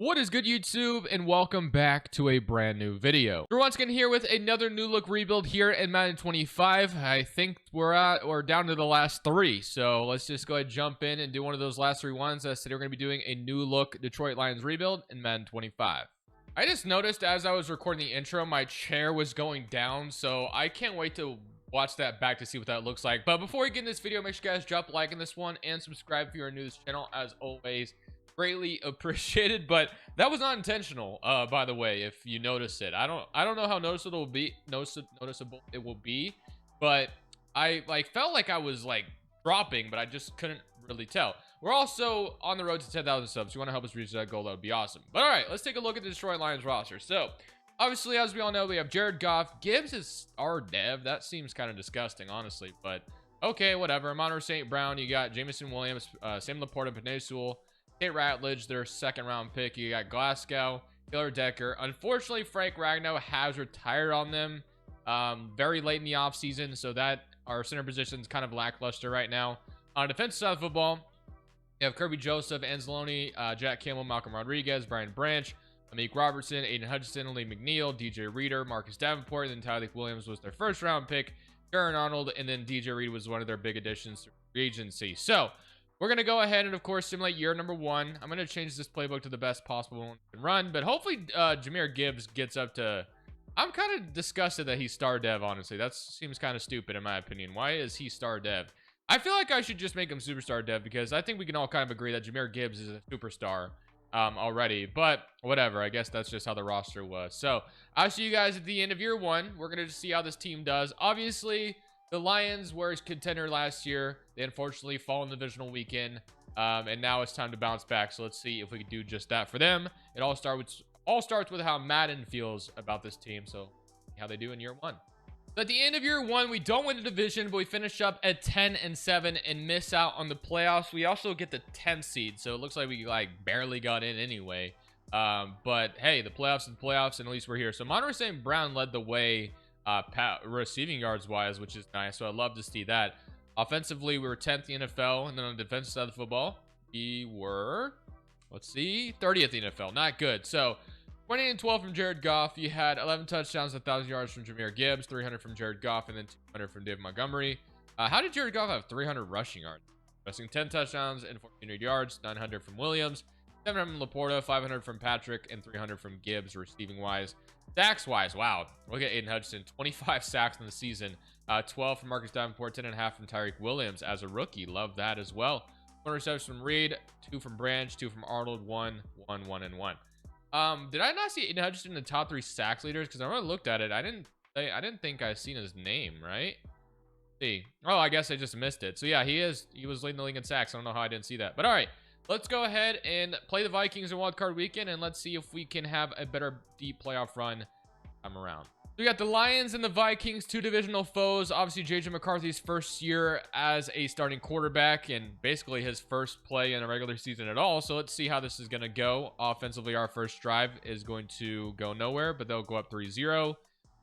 What is good, YouTube, and welcome back to a brand new video. We're once again here with another new look rebuild here in Madden 25. I think we're down to the last three, so let's just go ahead and jump in and do one of those last three ones. I said we're going to be doing a new look Detroit Lions rebuild in Madden 25. I just noticed as I was recording the intro, my chair was going down, so I can't wait to watch that back to see what that looks like. But before we get in this video, make sure you guys drop a like on this one and subscribe if you're new to this channel. As always, greatly appreciated, but that was not intentional, by the way, if you notice it. I don't know how noticeable it will be, but I felt like I was dropping, but I just couldn't really tell. We're also on the road to 10,000 subs. If you want to help us reach that goal, that would be awesome. But all right, let's take a look at the Detroit Lions roster. So obviously, as we all know, we have Jared Goff. Gibbs is our dev. That seems kind of disgusting, honestly, but okay, whatever. Monroe St. Brown, you got Jamison Williams, Sam Laporta, Penei Sewell, Tate Ratledge, their second round pick. You got Glasgow, Taylor Decker. Unfortunately, Frank Ragnow has retired on them very late in the offseason, so that our center position is kind of lackluster right now. On the defensive side of football, you have Kirby Joseph, Anzalone, Jack Campbell, Malcolm Rodriguez, Brian Branch, Amik Robertson, Aiden Hutchinson, Lee McNeil, DJ Reader, Marcus Davenport, and then Tyler Williams was their first round pick, Jaron Arnold, and then DJ Reed was one of their big additions to free agency. So we're going to go ahead and, of course, simulate year number one. I'm going to change this playbook to the best possible one we can run, but hopefully Jahmyr Gibbs gets up to... I'm kind of disgusted that he's star dev, honestly. That seems kind of stupid, in my opinion. Why is he star dev? I feel like I should just make him superstar dev, because I think we can all kind of agree that Jahmyr Gibbs is a superstar already, but whatever. I guess that's just how the roster was. So I'll see you guys at the end of year one. We're going to just see how this team does. Obviously, the Lions were a contender last year. They unfortunately fall in the divisional weekend, and now it's time to bounce back. So let's see if we can do just that for them. It all starts with how Madden feels about this team. So how they do in year one. So at the end of year one, we don't win the division, but we finish up at 10-7 and miss out on the playoffs. We also get the 10th seed, so it looks like we barely got in anyway. But hey, the playoffs are the playoffs, and at least we're here. So Monroe St. Brown led the way receiving yards wise, which is nice, so I love to see that. Offensively, we were 10th in the NFL, and then on the defensive side of the football, we were, let's see, 30th in the NFL. Not good. So 20-12 from Jared Goff. You had 11 touchdowns, 1,000 yards from Jahmyr Gibbs, 300 from Jared Goff, and then 200 from David Montgomery. How did Jared Goff have 300 rushing yards? Rushing 10 touchdowns and 1,400 yards, 900 from Williams, 700 from Laporta, 500 from Patrick, and 300 from Gibbs receiving wise. Sacks wise, wow. Look at Aiden Hutchinson, 25 sacks in the season, 12 from Marcus Davenport, 10.5 from Tyreek Williams as a rookie. Love that as well. 1 reception from Reed, 2 from Branch, 2 from Arnold, 1, 1, 1, and 1. Did I not see Aiden Hutchinson in the top 3 sacks leaders? Because when I looked at it, I didn't think I seen his name, right? Let's see. Oh, I guess I just missed it. So yeah, he was leading the league in sacks. I don't know how I didn't see that. But all right. Let's go ahead and play the Vikings in Wild Card Weekend, and let's see if we can have a better deep playoff run time around. So we got the Lions and the Vikings, 2 divisional foes. Obviously, J.J. McCarthy's first year as a starting quarterback and basically his first play in a regular season at all. So let's see how this is going to go. Offensively, our first drive is going to go nowhere, but they'll go up 3-0.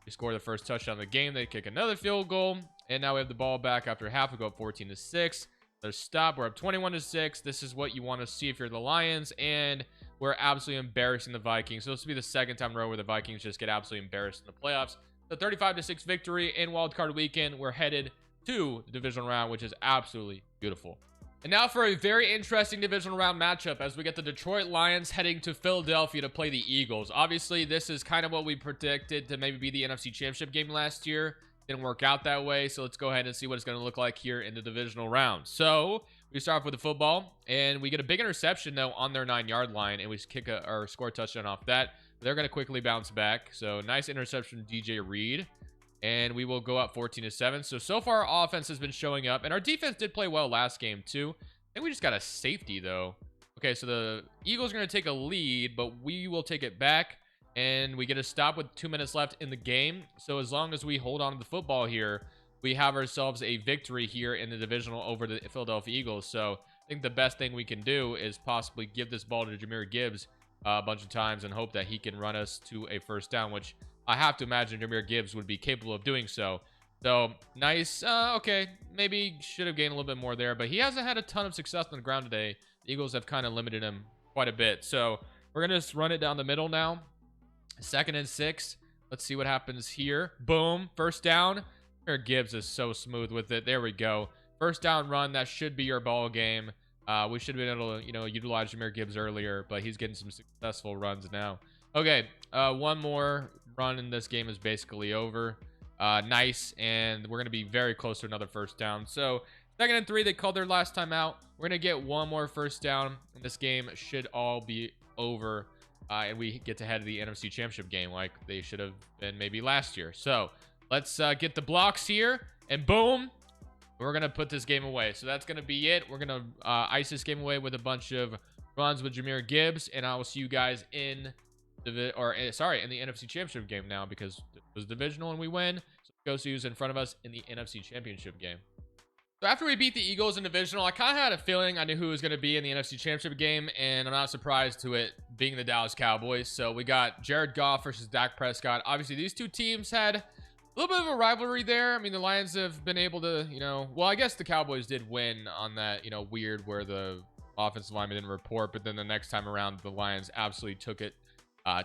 We score the first touchdown of the game. They kick another field goal, and now we have the ball back after half. We go up 14-6. There's stop. We're up 21-6. This is what you want to see if you're the Lions, and we're absolutely embarrassing the Vikings. So this will be the second time in a row where the Vikings just get absolutely embarrassed in the playoffs. The 35-6 victory in Wild Card Weekend. We're headed to the divisional round, which is absolutely beautiful. And now for a very interesting divisional round matchup as we get the Detroit Lions heading to Philadelphia to play the Eagles. Obviously, this is kind of what we predicted to maybe be the NFC Championship game last year. Didn't work out that way, so let's go ahead and see what it's going to look like here in the divisional round. So we start off with the football, and we get a big interception though on their 9-yard line, and we kick or score a touchdown off that. They're going to quickly bounce back. So nice interception from DJ Reed, and we will go up 14-7. So far our offense has been showing up, and our defense did play well last game too. I think we just got a safety though. Okay, so the Eagles are going to take a lead, but we will take it back. And we get a stop with 2 minutes left in the game. So as long as we hold on to the football here, we have ourselves a victory here in the divisional over the Philadelphia Eagles. So I think the best thing we can do is possibly give this ball to Jahmyr Gibbs a bunch of times and hope that he can run us to a first down, which I have to imagine Jahmyr Gibbs would be capable of doing so. So nice. Okay, maybe should have gained a little bit more there, but he hasn't had a ton of success on the ground today. The Eagles have kind of limited him quite a bit. So We're going to just run it down the middle now. 2nd and 6. Let's see what happens here. Boom. First down. Jameer Gibbs is so smooth with it. There we go. First down run. That should be your ball game. We should have been able to, utilize Jameer Gibbs earlier, but he's getting some successful runs now. Okay. One more run in this game is basically over. Nice. And we're going to be very close to another first down. So 2nd and 3, they called their last time out. We're going to get one more first down, and this game should all be over. And we get to head to the NFC Championship game like they should have been maybe last year. So let's get the blocks here, and boom, we're going to put this game away. So that's going to be it. We're going to ice this game away with a bunch of runs with Jameer Gibbs, and I will see you guys in in the NFC Championship game now, because it was divisional and we win. So go see who's in front of us in the NFC Championship game. So after we beat the Eagles in Divisional, I kind of had a feeling I knew who was going to be in the NFC Championship game, and I'm not surprised to it being the Dallas Cowboys. So we got Jared Goff versus Dak Prescott. Obviously, these two teams had a little bit of a rivalry there. I mean, the Lions have been able to, well, I guess the Cowboys did win on that, weird where the offensive lineman didn't report, but then the next time around, the Lions absolutely took it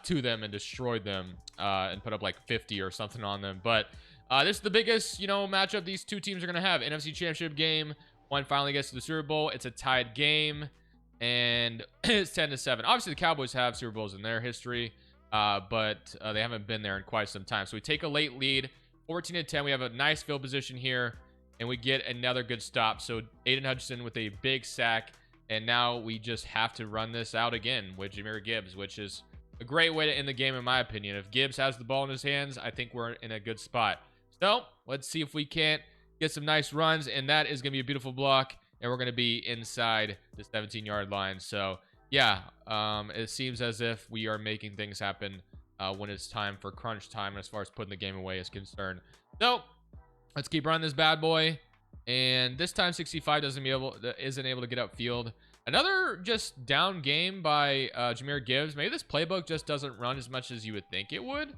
to them and destroyed them and put up like 50 or something on them. But this is the biggest, matchup these two teams are going to have. NFC Championship game. One finally gets to the Super Bowl. It's a tied game, and it's 10-7. Obviously, the Cowboys have Super Bowls in their history, but they haven't been there in quite some time. So we take a late lead, 14-10. We have a nice field position here, and we get another good stop. So Aiden Hutchinson with a big sack, and now we just have to run this out again with Jameer Gibbs, which is a great way to end the game, in my opinion. If Gibbs has the ball in his hands, I think we're in a good spot. So let's see if we can't get some nice runs, and that is going to be a beautiful block, and we're going to be inside the 17-yard line. So yeah, it seems as if we are making things happen when it's time for crunch time as far as putting the game away is concerned. So let's keep running this bad boy, and this time 65 isn't able to get upfield. Another just down game by Jameer Gibbs. Maybe this playbook just doesn't run as much as you would think it would.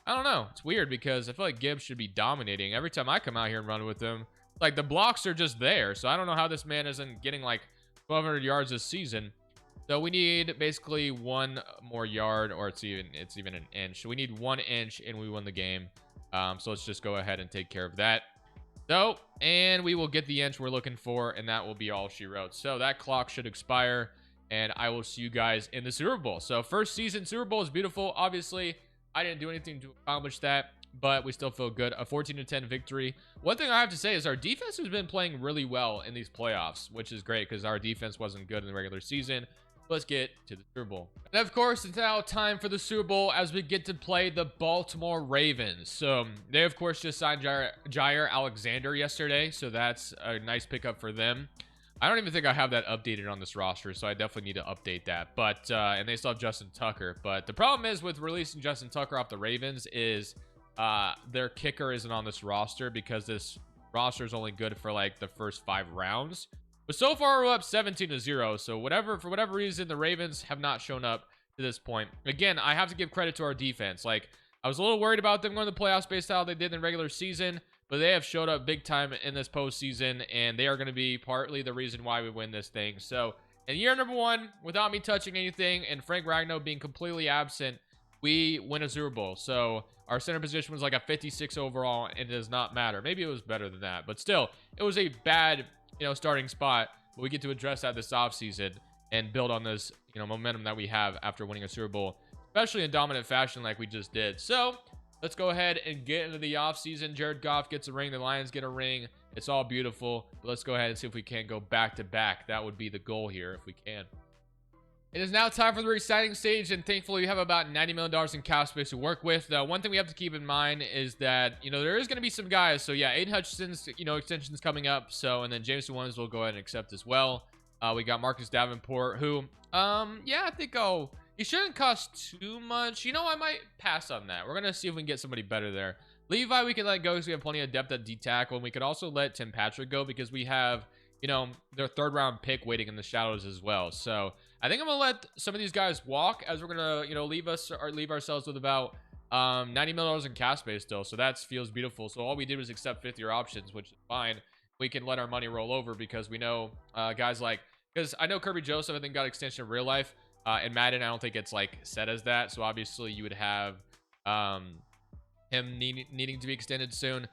I don't know. It's weird because I feel like Gibbs should be dominating. Every time I come out here and run with him, like the blocks are just there. So I don't know how this man isn't getting like 1,200 yards this season. So we need basically one more yard, or it's even an inch. So we need 1 inch and we win the game. So let's just go ahead and take care of that. So, and we will get the inch we're looking for, and that will be all she wrote. So that clock should expire, and I will see you guys in the Super Bowl. So first season Super Bowl is beautiful. Obviously, I didn't do anything to accomplish that, but we still feel good. A 14-10 victory. One thing I have to say is our defense has been playing really well in these playoffs, which is great because our defense wasn't good in the regular season. Let's get to the Super Bowl. And of course, it's now time for the Super Bowl as we get to play the Baltimore Ravens. So they, of course, just signed Jair Alexander yesterday, so that's a nice pickup for them. I don't even think I have that updated on this roster, so I definitely need to update that. But and they still have Justin Tucker. But the problem is with releasing Justin Tucker off the Ravens is their kicker isn't on this roster because this roster is only good for like the first 5 rounds. But so far we're up 17-0. So for whatever reason, the Ravens have not shown up to this point. Again, I have to give credit to our defense. Like, I was a little worried about them going to the playoffs based on how they did in the regular season, but they have showed up big time in this postseason, and they are going to be partly the reason why we win this thing. So in year number 1, without me touching anything and Frank Ragnow being completely absent, we win a Super Bowl. So our center position was like a 56 overall, and it does not matter. Maybe it was better than that, but still, it was a bad starting spot. But we get to address that this offseason and build on this momentum that we have after winning a Super Bowl, especially in dominant fashion like we just did. So let's go ahead and get into the offseason. Jared Goff gets a ring. The Lions get a ring. It's all beautiful. But let's go ahead and see if we can go back-to-back. That would be the goal here if we can. It is now time for the re-signing stage, and thankfully we have about $90 million in cap space to work with. One thing we have to keep in mind is that, there is going to be some guys. So yeah, Aiden Hutchinson's, extension's coming up. So, and then Jameson Williams will go ahead and accept as well. We got Marcus Davenport, who, yeah, I think, he shouldn't cost too much. I might pass on that. We're going to see if we can get somebody better there. Levi, we can let go because we have plenty of depth at D-tackle, and we could also let Tim Patrick go because we have, their 3rd-round pick waiting in the shadows as well. So I think I'm going to let some of these guys walk as we're going to, leave ourselves with about $90 million in cap space still. So that feels beautiful. So all we did was accept 5th-year options, which is fine. We can let our money roll over because we know guys like, because I know Kirby Joseph, I think, got extension in real life. In Madden, I don't think it's like set as that. So obviously you would have him needing to be extended soon.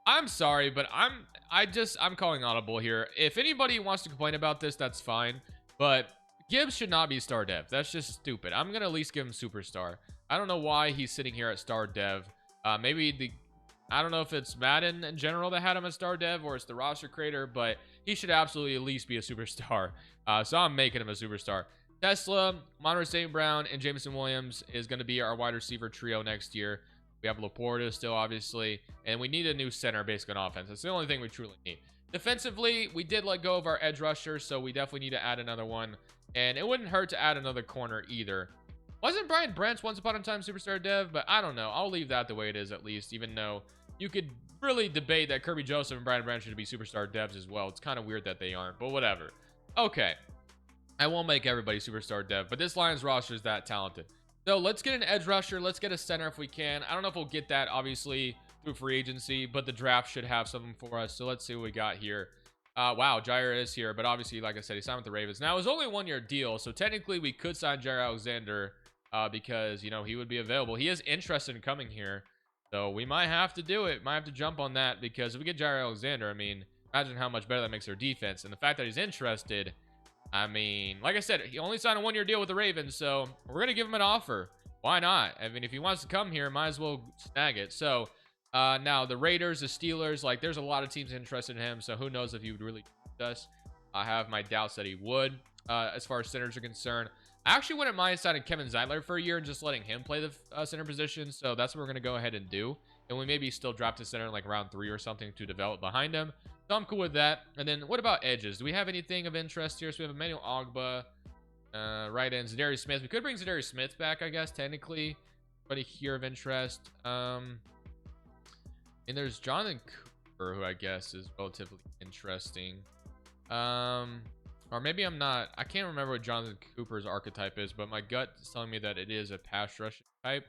I'm sorry, but I'm calling audible here. If anybody wants to complain about this, that's fine. But Gibbs should not be star dev. That's just stupid. I'm gonna at least give him superstar. I don't know why he's sitting here at star dev. Maybe I don't know if it's Madden in general that had him as star dev or it's the roster creator, but he should absolutely at least be a superstar. So I'm making him a superstar. Tesla, Monroe St. Brown, and Jameson Williams is going to be our wide receiver trio next year. We have Laporta still, obviously, and we need a new center basically on offense. That's the only thing we truly need. Defensively, we did let go of our edge rusher, so we definitely need to add another one. And it wouldn't hurt to add another corner either. Wasn't Brian Branch once upon a time superstar dev? But I don't know. I'll leave that the way it is at least, even though you could really debate that Kirby Joseph and Brian Branch should be superstar devs as well. It's kind of weird that they aren't, but whatever. Okay. I won't make everybody superstar dev, but this Lions roster is that talented. So let's get an edge rusher. Let's get a center if we can. I don't know if we'll get that, obviously, through free agency, but the draft should have something for us. So let's see what we got here. Wow, Jair is here, but obviously, like I said, he signed with the Ravens. Now, it was only a one-year deal, so technically we could sign Jair Alexander because, you know, he would be available. He is interested in coming here, so we might have to do it. Might have to jump on that because if we get Jair Alexander, I mean, imagine how much better that makes our defense. And the fact that he's interested, I mean, like I said, he only signed a one-year deal with the Ravens, so we're going to give him an offer. Why not? I mean, if he wants to come here, might as well snag it. So, now the Raiders, the Steelers, like, there's a lot of teams interested in him, so who knows if he would really do us. I have my doubts that he would, as far as centers are concerned. I actually wouldn't mind signing Kevin Zeitler for a year and just letting him play the center position, so that's what we're going to go ahead and do. And we maybe still draft a center in, like, round 3 or something to develop behind him. So I'm cool with that. And then what about edges? Do we have anything of interest here? So we have Emmanuel Ogba, right end, Zadarius Smith. We could bring Zadarius Smith back, I guess, technically. Anybody here of interest? And there's Jonathan Cooper, who I guess is relatively interesting. Or maybe I'm not. I can't remember what Jonathan Cooper's archetype is, but my gut is telling me that it is a pass rush type.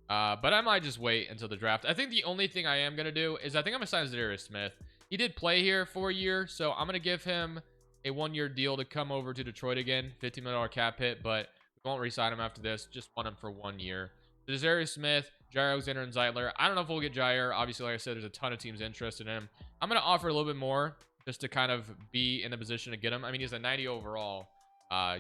But I might just wait until the draft. I think the only thing I am going to do is I think I'm going to sign Zadarius Smith. He did play here for a year, so I'm going to give him a one-year deal to come over to Detroit again. $15 million cap hit, but we won't re-sign him after this. Just want him for 1 year. So Zadarius Smith, Jair Alexander, and Zeitler. I don't know if we'll get Jair. Obviously, like I said, there's a ton of teams interested in him. I'm going to offer a little bit more just to kind of be in a position to get him. I mean, he's a 90 overall.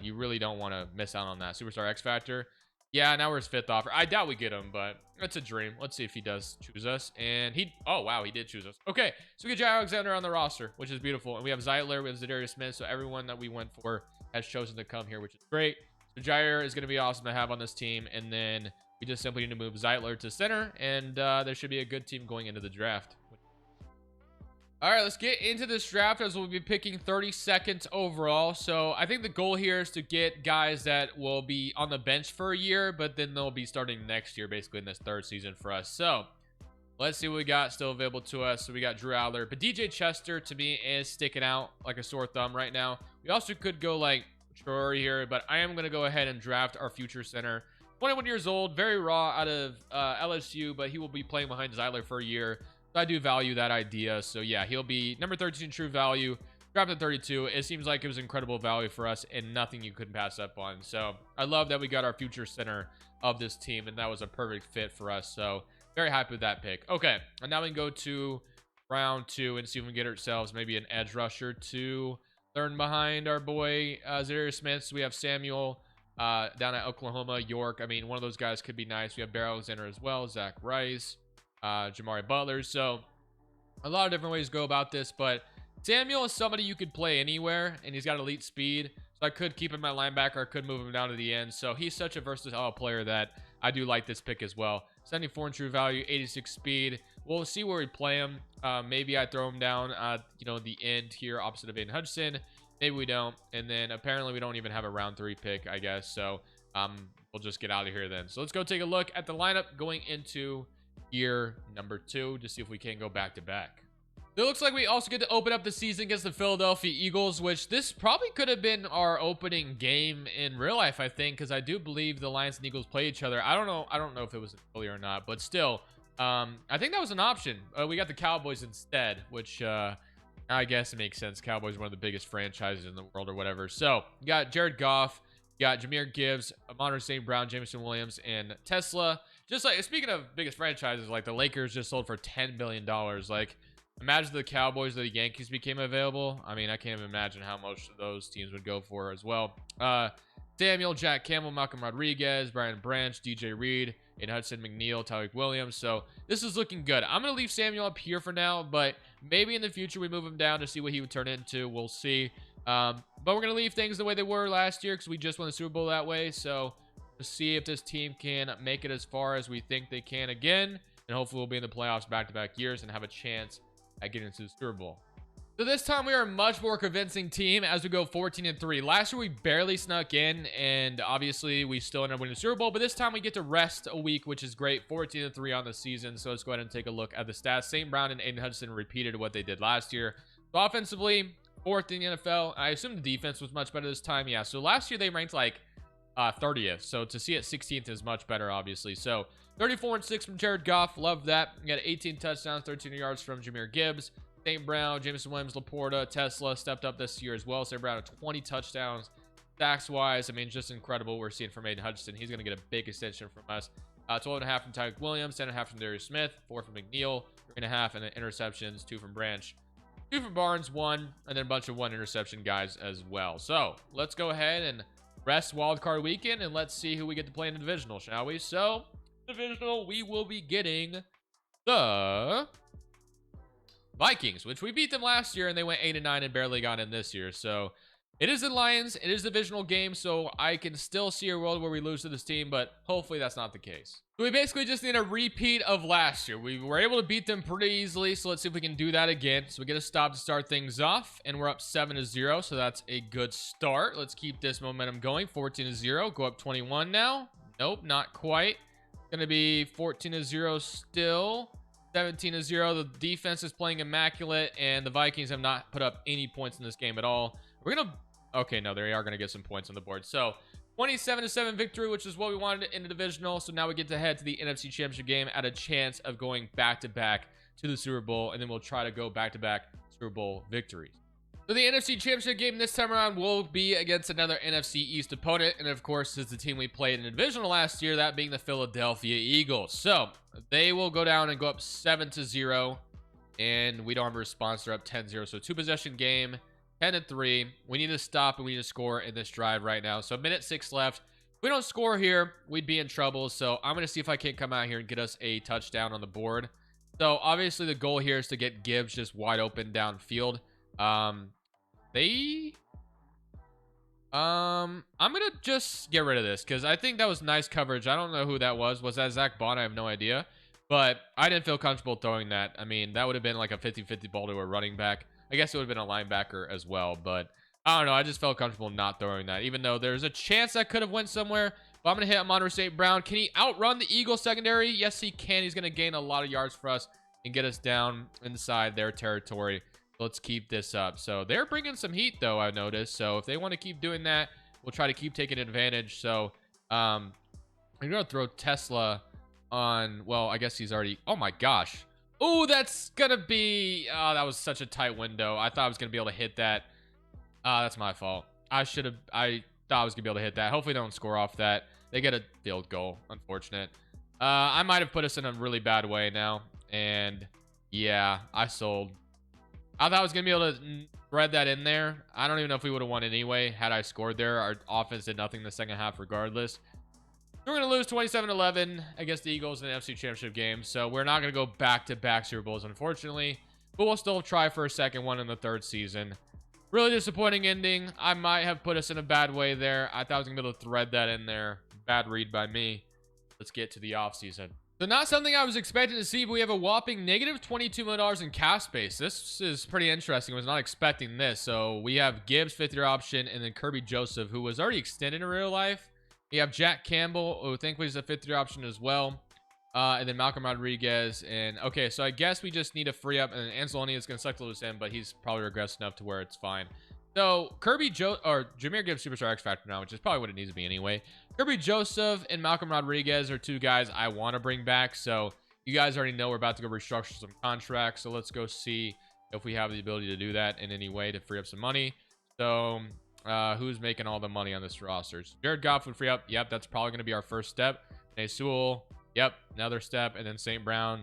You really don't want to miss out on that. Superstar X Factor. Yeah, now we're his 5th offer. I doubt we get him, but it's a dream. Let's see if he does choose us. And oh, wow, he did choose us. Okay, so we get Jair Alexander on the roster, which is beautiful. And we have Zeitler, we have Zadarius Smith. So everyone that we went for has chosen to come here, which is great. So Jair is going to be awesome to have on this team. And then we just simply need to move Zeitler to center. And there should be a good team going into the draft. All right, let's get into this draft as we'll be picking 32nd overall. So I think the goal here is to get guys that will be on the bench for a year, but then they'll be starting next year, basically in this 3rd season for us. So let's see what we got still available to us. So we got Drew Aller, but DJ Chester to me is sticking out like a sore thumb right now. We also could go like Troy here, but I am going to go ahead and draft our future center. 21 years old, very raw out of LSU, but he will be playing behind Zeitler for a year. I do value that idea. So yeah, he'll be number 13 true value, drafted 32. It seems like it was incredible value for us and nothing you couldn't pass up on. So I love that we got our future center of this team and that was a perfect fit for us. So very happy with that pick. Okay, and now we can go to round 2 and see if we can get ourselves maybe an edge rusher to learn behind our boy Zadarius Smith. So we have Samuel down at Oklahoma, York. I mean, one of those guys could be nice. We have Bear Alexander as well, Zach Rice, Jamari Butler. So a lot of different ways to go about this, but Samuel is somebody you could play anywhere and he's got elite speed, so I could keep him at linebacker, I could move him down to the end. So he's such a versatile player that I do like this pick as well. 74 in true value, 86 speed. We'll see where we play him. Maybe I throw him down the end here opposite of Aiden Hudson. Maybe we don't, and then apparently we don't even have a round 3 pick, I guess. So we'll just get out of here then. So let's go take a look at the lineup going into year number 2 to see if we can go back to back. It looks like we also get to open up the season against the Philadelphia Eagles, which this probably could have been our opening game in real life, I think, because I do believe the Lions and Eagles play each other. I don't know if it was earlier or not, but still, I think that was an option. We got the Cowboys instead, which I guess it makes sense. Cowboys are one of the biggest franchises in the world or whatever. So we got Jared Goff, You got Jahmyr Gibbs, Amon St. Brown, Jameson Williams, and Tesla. Just like, speaking of biggest franchises, like the Lakers just sold for $10 billion. Like, imagine the Cowboys or the Yankees became available. I mean, I can't even imagine how much those teams would go for as well. Samuel, Jack Campbell, Malcolm Rodriguez, Brian Branch, DJ Reed, and Hudson McNeil, Tyreek Williams. So this is looking good. I'm going to leave Samuel up here for now, but maybe in the future we move him down to see what he would turn into. We'll see. But we're going to leave things the way they were last year because we just won the Super Bowl that way. So to see if this team can make it as far as we think they can again, and hopefully we'll be in the playoffs back-to-back years and have a chance at getting into the Super Bowl. So this time we are a much more convincing team as we go 14-3. Last year we barely snuck in, and obviously we still ended up winning the Super Bowl, but this time we get to rest a week, which is great. 14-3 on the season. So let's go ahead and take a look at the stats. St. Brown and Aiden Hudson repeated what they did last year. So offensively, 4th in the NFL. I assume the defense was much better this time. Yeah, so last year they ranked like 30th. So to see it 16th is much better, obviously. So 34-6 from Jared Goff. Love that. We got 18 touchdowns, 13 yards from Jahmyr Gibbs. St. Brown, Jameson Williams, Laporta, Tesla stepped up this year as well. St. Brown had 20 touchdowns. Sacks-wise, I mean, just incredible. We're seeing from Aiden Hutchinson. He's going to get a big extension from us. 12.5 from Tyreek Williams, 10.5 from Darius Smith, 4 from McNeil, 3.5, and then interceptions, 2 from Branch, 2 from Barnes, 1, and then a bunch of 1 interception guys as well. So let's go ahead and rest wildcard weekend, and let's see who we get to play in the divisional, shall we? So, divisional, we will be getting the Vikings, which we beat them last year, and they went 8-9 and barely got in this year. So it is the Lions. It is a divisional game, so I can still see a world where we lose to this team, but hopefully that's not the case. So we basically just need a repeat of last year. We were able to beat them pretty easily, so let's see if we can do that again. So we get a stop to start things off, and we're up 7-0, so that's a good start. Let's keep this momentum going. 14-0, go up 21 now. Nope, not quite. Gonna be 14-0 still. 17-0. The defense is playing immaculate, and the Vikings have not put up any points in this game at all. We're gonna, okay, no, they are gonna get some points on the board. So 27-7 victory, which is what we wanted in the divisional. So now we get to head to the NFC Championship game at a chance of going back-to-back to the Super Bowl, and then we'll try to go back-to-back Super Bowl victories. So the NFC Championship game this time around will be against another NFC East opponent, and of course is the team we played in the divisional last year, that being the Philadelphia Eagles. So they will go down and go up 7-0, and we don't have a response. They're up 10-0, so 2-possession game, 10-3. We need to stop and we need to score in this drive right now. So minute 6 left. If we don't score here, we'd be in trouble. So I'm going to see if I can't come out here and get us a touchdown on the board. So obviously the goal here is to get Gibbs just wide open downfield. I'm gonna just get rid of this because I think that was nice coverage. I don't know who that was. Was that Zach Bond? I have no idea, but I didn't feel comfortable throwing that. I mean, that would have been like a 50-50 ball to a running back. I guess it would have been a linebacker as well, but I don't know. I just felt comfortable not throwing that, even though there's a chance that could have went somewhere. But I'm gonna hit Amon St. Brown. Can he outrun the Eagles secondary? Yes, he can. He's gonna gain a lot of yards for us and get us down inside their territory. Let's keep this up. So they're bringing some heat, though, I noticed. So if they want to keep doing that, we'll try to keep taking advantage. So I'm going to throw Tesla on, well, I guess he's already, oh my gosh. Oh, that's going to be, oh, that was such a tight window. I thought I was going to be able to hit that. That's my fault. I thought I was going to be able to hit that. Hopefully they don't score off that. They get a field goal, unfortunate. I might have put us in a really bad way now. And yeah, I sold. I thought I was going to be able to thread that in there. I don't even know if we would have won anyway had I scored there. Our offense did nothing in the second half regardless. We're going to lose 27-11 against the Eagles in the NFC Championship game. So we're not going to go back-to-back Super Bowls, unfortunately. But we'll still try for a second one in the third season. Really disappointing ending. I might have put us in a bad way there. I thought I was going to be able to thread that in there. Bad read by me. Let's get to the offseason. So not something I was expecting to see, but we have a whopping negative $22 million in cap space. This is pretty interesting. I was not expecting this. So we have Gibbs, 5th-year option, and then Kirby Joseph, who was already extended in real life. We have Jack Campbell, who thankfully is a 5th-year option as well. And then Malcolm Rodriguez. And okay, so I guess we just need to free up. And Anzalone is going to suck to lose him, but he's probably regressed enough to where it's fine. So Jahmyr Gibbs Superstar X Factor now, which is probably what it needs to be anyway. Kirby Joseph and Malcolm Rodriguez are 2 guys I want to bring back. So you guys already know we're about to go restructure some contracts. So let's go see if we have the ability to do that in any way to free up some money. So Who's making all the money on this roster? Jared Goff would free up. Yep, that's probably going to be our first step. Nay Sewell. Yep, another step. And then St. Brown.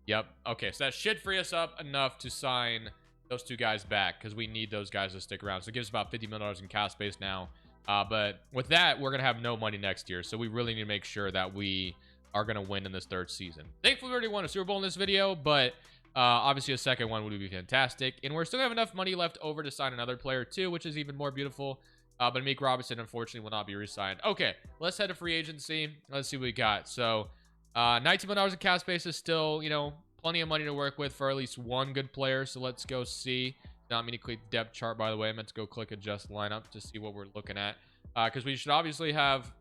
Yep. Okay, so that should free us up enough to sign those two guys back because we need those guys to stick around. So it gives us about $50 million in cap space now. But with that, we're going to have no money next year. So we really need to make sure that we are going to win in this third season. Thankfully, we already won a Super Bowl in this video, but obviously a second one would be fantastic. And we're still going to have enough money left over to sign another player too, which is even more beautiful. But Meek Robinson, unfortunately, will not be re-signed. Okay, let's head to free agency. Let's see what we got. So $19 million in cap space is still, you know, plenty of money to work with for at least one good player. So let's go see. Not me to click depth chart, by the way. I meant to go click adjust lineup to see what we're looking at. Because we should obviously have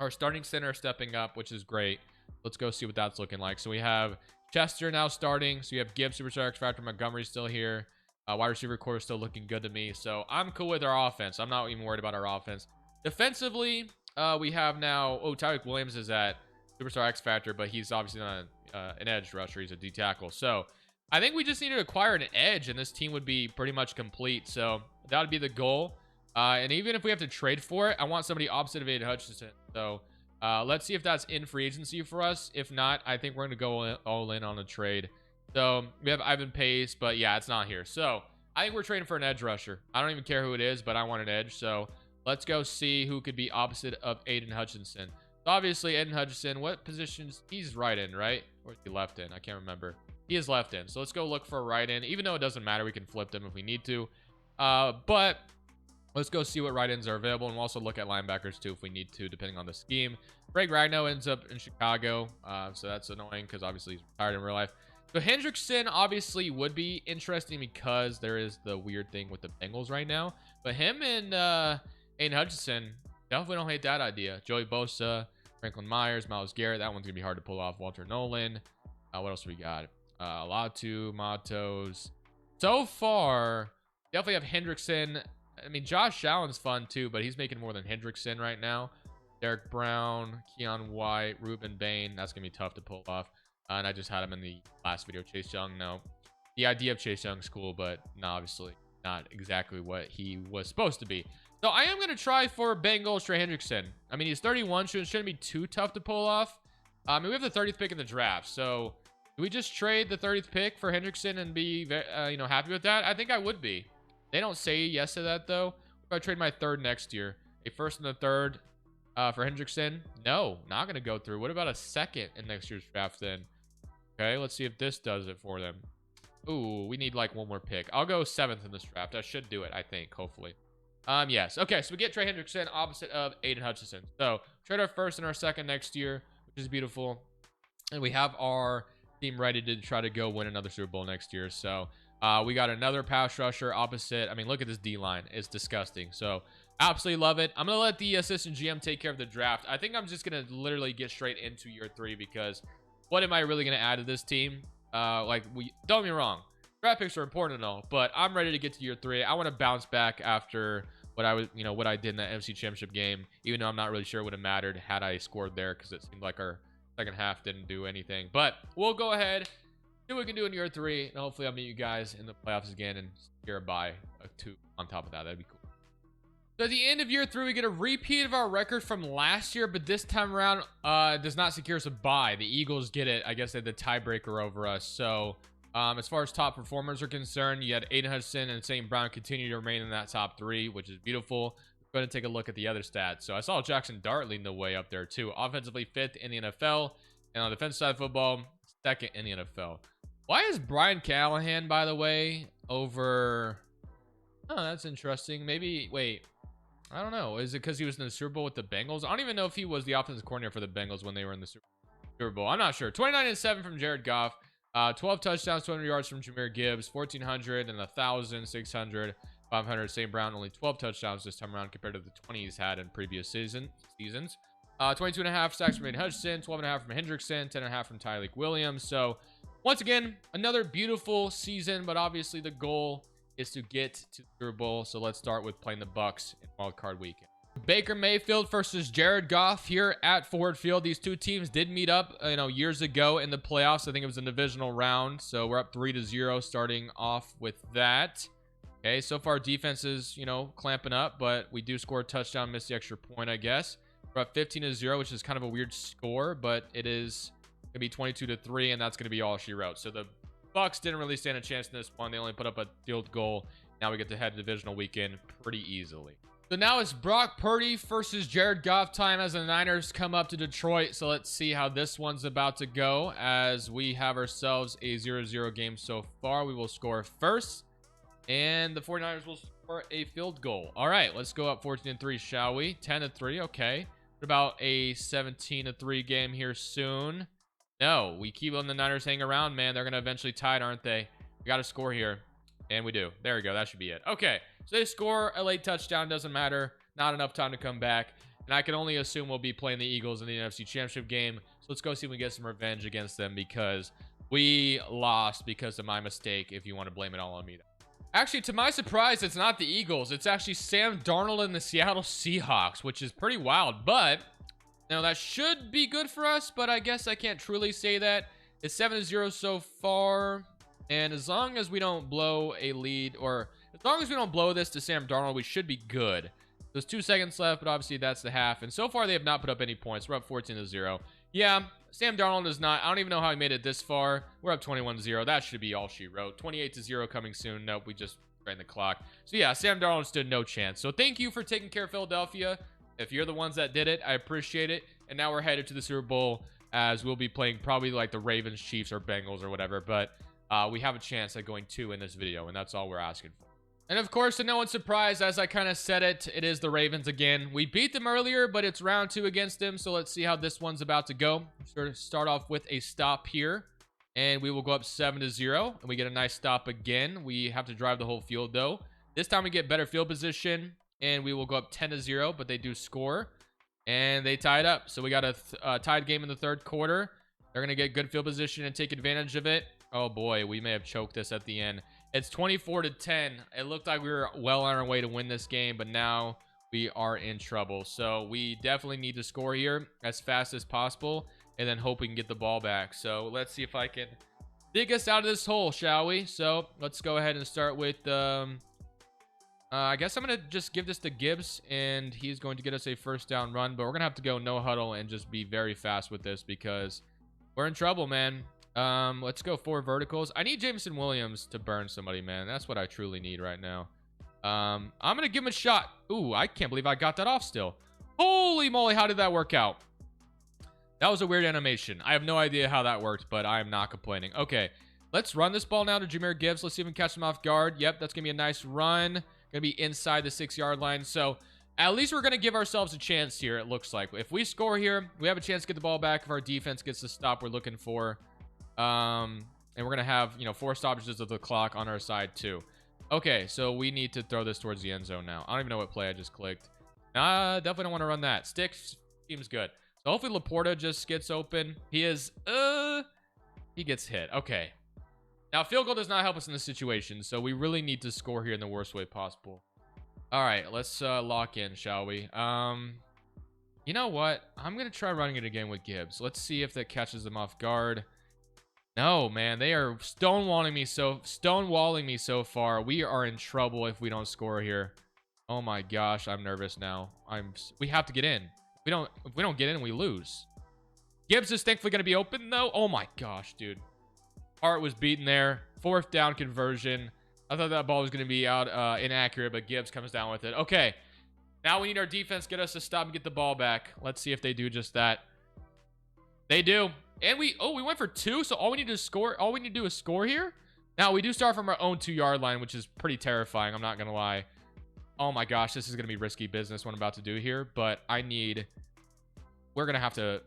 our starting center stepping up, which is great. Let's go see what that's looking like. So we have Chester now starting. So you have Gibbs, Superstar X Factor, Montgomery still here. Wide receiver core is still looking good to me. So I'm cool with our offense. I'm not even worried about our offense. Defensively, we have now... Oh, Tyreek Williams is at Superstar X Factor, but he's obviously not an edge rusher. He's a D tackle. So I think we just need to acquire an edge, and this team would be pretty much complete. So that would be the goal. And even if we have to trade for it, I want somebody opposite of Aiden Hutchinson. So let's see if that's in free agency for us. If not, I think we're going to go all in on a trade. So we have Ivan Pace, but yeah, it's not here. So I think we're trading for an edge rusher. I don't even care who it is, but I want an edge. So let's go see who could be opposite of Aiden Hutchinson. So obviously, Aiden Hutchinson, what positions? He's right in, right? Or is he left in? I can't remember. He is left in. So let's go look for a right in. Even though it doesn't matter, we can flip them if we need to. But let's go see what right ends are available. And we'll also look at linebackers too if we need to, depending on the scheme. Greg Ragnow ends up in Chicago. So that's annoying because obviously he's retired in real life. So Hendrickson obviously would be interesting because there is the weird thing with the Bengals right now. But him and Aiden Hutchinson, definitely don't hate that idea. Joey Bosa, Franklin Myers, Myles Garrett. That one's going to be hard to pull off. Walter Nolan. What else we got? Latu, Matos. So far, definitely have Hendrickson. I mean, Josh Allen's fun too, but he's making more than Hendrickson right now. Derek Brown, Keon White, Ruben Bain. That's going to be tough to pull off. And I just had him in the last video. Chase Young, no. The idea of Chase Young's cool, but no, obviously not exactly what he was supposed to be. So I am going to try for Bengals Trey Hendrickson. I mean, he's 31, so it shouldn't be too tough to pull off. I mean, we have the 30th pick in the draft, so do we just trade the 30th pick for Hendrickson and be, you know, happy with that? I think I would be. They don't say yes to that, though. If I trade my third next year, a first and a third for Hendrickson, no, not going to go through. What about a second in next year's draft then? Okay, let's see if this does it for them. Ooh, we need like one more pick. I'll go 7th in this draft. That should do it, I think, hopefully. Yes. Okay, so we get Trey Hendrickson opposite of Aiden Hutchinson. So trade our first and our second next year, which is beautiful. And we have our team ready to try to go win another Super Bowl next year. So we got another pass rusher opposite. I mean, look at this D-line. It's disgusting. So absolutely love it. I'm going to let the assistant GM take care of the draft. I think I'm just going to literally get straight into year 3 because what am I really going to add to this team? Don't get me wrong. Draft picks are important and all, but I'm ready to get to year 3. I want to bounce back after what I did in that NFC Championship game, even though I'm not really sure it would have mattered had I scored there because it seemed like our second half didn't do anything. But we'll go ahead, see what we can do in year 3, and hopefully I'll meet you guys in the playoffs again and secure a bye on top of that. That'd be cool. So at the end of year 3, we get a repeat of our record from last year, but this time around does not secure us a bye. The Eagles get it. I guess they had the tiebreaker over us. So as far as top performers are concerned, you had Aiden Hutchinson and St. Brown continue to remain in that top 3, which is beautiful. We're going to take a look at the other stats. So I saw Jackson Dart leading the way up there too. Offensively 5th in the NFL, and on the defensive side of football, 2nd in the NFL. Why is Brian Callahan, by the way, over... Oh, that's interesting. Maybe, wait, I don't know. Is it because he was in the Super Bowl with the Bengals? I don't even know if he was the offensive coordinator for the Bengals when they were in the Super Bowl. I'm not sure. 29-7 from Jared Goff. 12 touchdowns, 200 yards from Jahmyr Gibbs. 1,400 and 1,000, 600, 500. St. Brown, only 12 touchdowns this time around compared to the 20 he's had in previous seasons. 22.5 sacks from Aiden Hutchinson. 12.5 from Hendrickson. 10.5 from Tyreek Williams. So, once again, another beautiful season, but obviously the goal is to get to the Super Bowl. So let's start with playing the Bucs in Wild Card Weekend. Baker Mayfield versus Jared Goff here at Ford Field. These two teams did meet up, years ago in the playoffs. I think it was a divisional round. So we're up 3-0 starting off with that. Okay, so far defense is, you know, clamping up, but we do score a touchdown, miss the extra point, I guess. We're up 15-0, which is kind of a weird score, but it is going to be 22-3, and that's going to be all she wrote. So the Bucs didn't really stand a chance in this one. They only put up a field goal. Now we get to head to divisional weekend pretty easily. So now it's Brock Purdy versus Jared Goff time as the Niners come up to Detroit. So let's see how this one's about to go as we have ourselves a 0-0 game so far. We will score first, and the 49ers will score a field goal. All right, let's go up 14-3, shall we? 10-3, okay. What about a 17-3 game here soon? No, we keep letting the Niners hang around, man. They're going to eventually tie it, aren't they? We got to score here. And we do. There we go. That should be it. Okay. So they score a late touchdown. Doesn't matter. Not enough time to come back. And I can only assume we'll be playing the Eagles in the NFC Championship game. So let's go see if we can get some revenge against them because we lost because of my mistake, if you want to blame it all on me. Actually, to my surprise, it's not the Eagles. It's actually Sam Darnold and the Seattle Seahawks, which is pretty wild. But, you know, that should be good for us, but I guess I can't truly say that. It's 7-0 so far. And as long as we don't blow a lead, or as long as we don't blow this to Sam Darnold, we should be good. There's 2 seconds left, but obviously that's the half. And so far, they have not put up any points. We're up 14-0. Yeah, Sam Darnold is not. I don't even know how he made it this far. We're up 21-0. That should be all she wrote. 28-0 coming soon. Nope, we just ran the clock. So yeah, Sam Darnold stood no chance. So thank you for taking care of Philadelphia. If you're the ones that did it, I appreciate it. And now we're headed to the Super Bowl as we'll be playing probably like the Ravens, Chiefs, or Bengals or whatever. But we have a chance at going 2 in this video, and that's all we're asking for. And of course, to no one's surprise, as I kind of said it, it is the Ravens again. We beat them earlier, but it's round 2 against them, so let's see how this one's about to go. Sort of start off with a stop here, and we will go up 7-0, and we get a nice stop again. We have to drive the whole field, though. This time we get better field position, and we will go up 10-0, but they do score, and they tie it up. So we got a tied game in the third quarter. They're going to get good field position and take advantage of it. Oh boy, we may have choked this at the end. It's 24-10. It looked like we were well on our way to win this game, but now we are in trouble. So we definitely need to score here as fast as possible and then hope we can get the ball back. So let's see if I can dig us out of this hole, shall we? So let's go ahead and start with, I guess I'm going to just give this to Gibbs, and he's going to get us a first down run, but we're going to have to go no huddle and just be very fast with this because we're in trouble, man. Let's go 4 verticals. I need Jameson Williams to burn somebody, man. That's what I truly need right now. I'm gonna give him a shot. Ooh, I can't believe I got that off still. Holy moly, how did that work out? That was a weird animation. I have no idea how that worked, but I am not complaining. Okay, let's run this ball now to Jahmyr Gibbs. Let's see if we can catch him off guard. Yep, that's gonna be a nice run. Gonna be inside the 6-yard line. So at least we're gonna give ourselves a chance here, it looks like. If we score here, we have a chance to get the ball back if our defense gets the stop we're looking for. And we're gonna have, you know, 4 stoppages of the clock on our side too. Okay, so we need to throw this towards the end zone now. I don't even know what play I just clicked. Definitely don't want to run that. Sticks seems good. So hopefully Laporta just gets open. He gets hit. Okay, now field goal does not help us in this situation, so we really need to score here in the worst way possible. All right, let's lock in, shall we? You know what, I'm gonna try running it again with Gibbs. Let's see if that catches them off guard. No, man, they are stonewalling me so far. We are in trouble if we don't score here. Oh my gosh, I'm nervous now. We have to get in. If we don't get in, we lose. Gibbs is thankfully going to be open though. Oh my gosh, dude. Heart was beaten there. 4th down conversion. I thought that ball was going to be out inaccurate, but Gibbs comes down with it. Okay. Now we need our defense to get us to stop and get the ball back. Let's see if they do just that. They do. And we went for 2, so all we need to do is score here. Now we do start from our own 2-yard line, which is pretty terrifying, I'm not gonna lie. Oh my gosh, this is gonna be risky business what I'm about to do here, but we're gonna have to.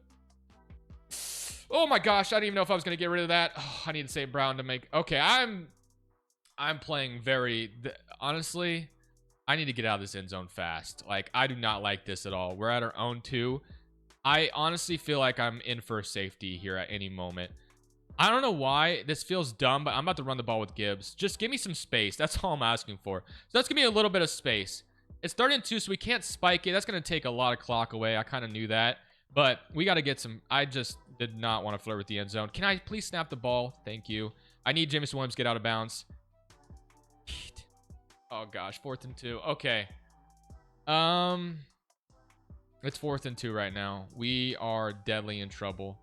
Oh my gosh, I didn't even know if I was gonna get rid of that. Oh, I need to save Brown to make. Okay, I'm playing honestly, I need to get out of this end zone fast. Like, I do not like this at all. We're at our own 2. I honestly feel like I'm in for safety here at any moment. I don't know why this feels dumb, but I'm about to run the ball with Gibbs. Just give me some space. That's all I'm asking for. So that's gonna be a little bit of space. It's 3rd and 2, so we can't spike it. That's gonna take a lot of clock away. I kind of knew that, but we got to get some. I just did not want to flirt with the end zone. Can I please snap the ball? Thank you. I need Jameson Williams to get out of bounds. Oh gosh, 4th and 2. Okay. It's 4th and 2 right now. We are deadly in trouble.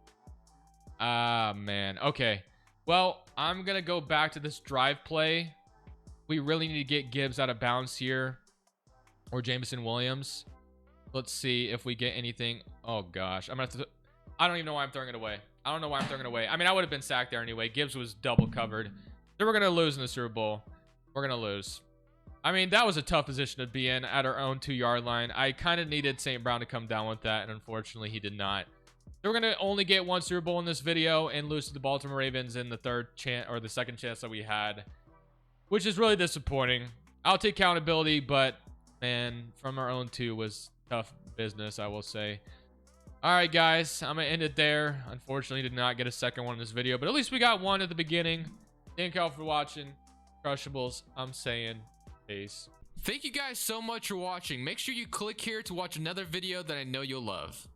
Ah, man. Okay. Well, I'm gonna go back to this drive play. We really need to get Gibbs out of bounds here, or Jameson Williams. Let's see if we get anything. Oh gosh, I'm gonna have to. I don't even know why I'm throwing it away. I don't know why I'm throwing it away. I mean, I would have been sacked there anyway. Gibbs was double covered. So we're gonna lose in the Super Bowl. We're gonna lose. I mean, that was a tough position to be in at our own 2-yard line. I kind of needed St. Brown to come down with that, and unfortunately, he did not. So we're gonna only get 1 Super Bowl in this video and lose to the Baltimore Ravens in the the second chance that we had, which is really disappointing. I'll take accountability, but man, from our own 2 was tough business, I will say. All right, guys, I'm gonna end it there. Unfortunately, did not get a second one in this video, but at least we got one at the beginning. Thank y'all for watching. Crushables, I'm saying peace. Thank you guys so much for watching. Make sure you click here to watch another video that I know you'll love.